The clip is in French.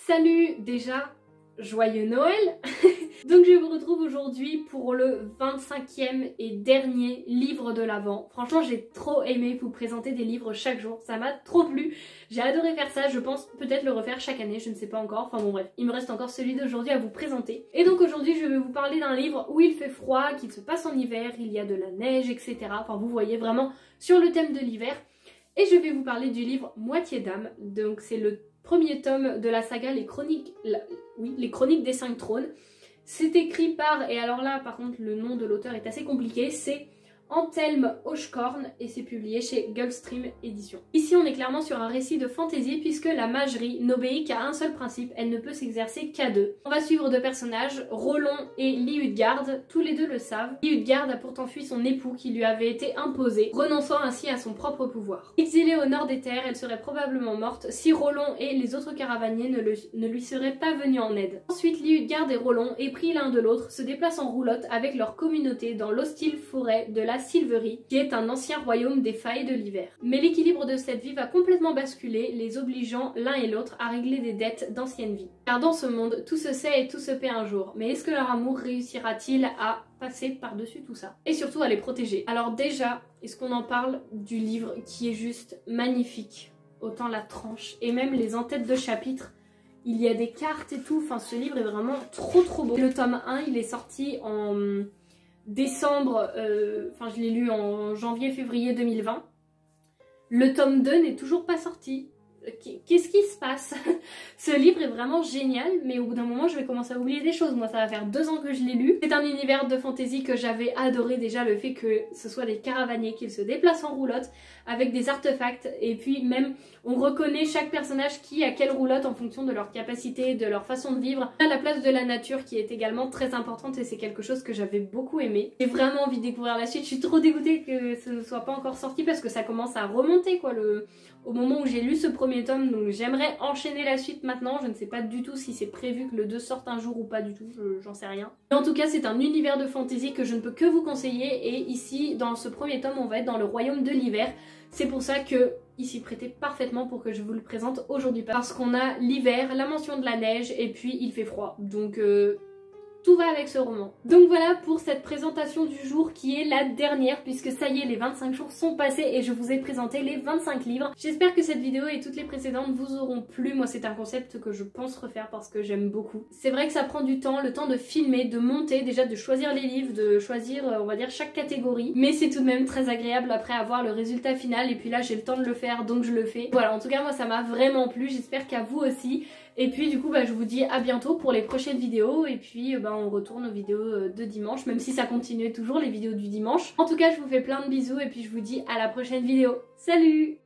Salut, déjà, joyeux Noël. Donc je vous retrouve aujourd'hui pour le 25e et dernier livre de l'Avent. Franchement j'ai trop aimé vous présenter des livres chaque jour, ça m'a trop plu. J'ai adoré faire ça, je pense peut-être le refaire chaque année, je ne sais pas encore. Enfin bon bref, il me reste encore celui d'aujourd'hui à vous présenter. Et donc aujourd'hui je vais vous parler d'un livre où il fait froid, qu'il se passe en hiver, il y a de la neige, etc. Enfin vous voyez vraiment sur le thème de l'hiver. Et je vais vous parler du livre Moitié d'âme, donc c'est le premier tome de la saga Les Chroniques des 5 trônes. C'est écrit par, et alors là par contre le nom de l'auteur est assez compliqué, c'est Anthelme Hochkorn et c'est publié chez Gulfstream Éditions. Ici on est clairement sur un récit de fantasy puisque la magerie n'obéit qu'à un seul principe, elle ne peut s'exercer qu'à deux. On va suivre deux personnages, Roland et Liutgard, tous les deux le savent. Liutgard a pourtant fui son époux qui lui avait été imposé, renonçant ainsi à son propre pouvoir. Exilée au nord des terres, elle serait probablement morte si Roland et les autres caravaniers ne lui seraient pas venus en aide. Ensuite Liutgard et Roland, épris l'un de l'autre, se déplacent en roulotte avec leur communauté dans l'hostile forêt de la Sylverie, qui est un ancien royaume des failles de l'hiver. Mais l'équilibre de cette vie va complètement basculer, les obligeant l'un et l'autre à régler des dettes d'ancienne vie. Car dans ce monde, tout se sait et tout se paie un jour. Mais est-ce que leur amour réussira-t-il à passer par-dessus tout ça? Et surtout à les protéger. Alors déjà, est-ce qu'on en parle du livre qui est juste magnifique? Autant la tranche et même les en-têtes de chapitres. Il y a des cartes et tout, enfin ce livre est vraiment trop beau. Le tome 1, il est sorti en décembre, enfin je l'ai lu en janvier-février 2020. Le tome 2 n'est toujours pas sorti. Qu'est-ce qui se passe? Ce livre est vraiment génial, mais au bout d'un moment je vais commencer à oublier des choses. Moi ça va faire 2 ans que je l'ai lu. C'est un univers de fantasy que j'avais adoré, déjà le fait que ce soit des caravaniers, qu'ils se déplacent en roulotte avec des artefacts, et puis même on reconnaît chaque personnage qui a quelle roulotte en fonction de leur capacité, de leur façon de vivre. À la place de la nature qui est également très importante et c'est quelque chose que j'avais beaucoup aimé. J'ai vraiment envie de découvrir la suite, je suis trop dégoûtée que ce ne soit pas encore sorti parce que ça commence à remonter quoi au moment où j'ai lu ce premier tome, donc j'aimerais enchaîner la suite maintenant. Je ne sais pas du tout si c'est prévu que le 2 sorte un jour ou pas du tout, j'en sais rien. Mais en tout cas c'est un univers de fantasy que je ne peux que vous conseiller, et ici dans ce premier tome on va être dans le royaume de l'hiver. C'est pour ça que il s'y prêtait parfaitement pour que je vous le présente aujourd'hui, parce qu'on a l'hiver, la mention de la neige et puis il fait froid, donc tout va avec ce roman. Donc voilà pour cette présentation du jour qui est la dernière, puisque ça y est, les 25 jours sont passés et je vous ai présenté les 25 livres. J'espère que cette vidéo et toutes les précédentes vous auront plu. Moi c'est un concept que je pense refaire parce que j'aime beaucoup. C'est vrai que ça prend du temps, le temps de filmer, de monter, déjà de choisir les livres, de choisir on va dire chaque catégorie. Mais c'est tout de même très agréable après avoir le résultat final, et puis là j'ai le temps de le faire donc je le fais. Voilà, en tout cas moi ça m'a vraiment plu, j'espère qu'à vous aussi. Et puis du coup je vous dis à bientôt pour les prochaines vidéos, et puis on retourne aux vidéos de dimanche, même si ça continue toujours les vidéos du dimanche. En tout cas je vous fais plein de bisous et puis je vous dis à la prochaine vidéo. Salut!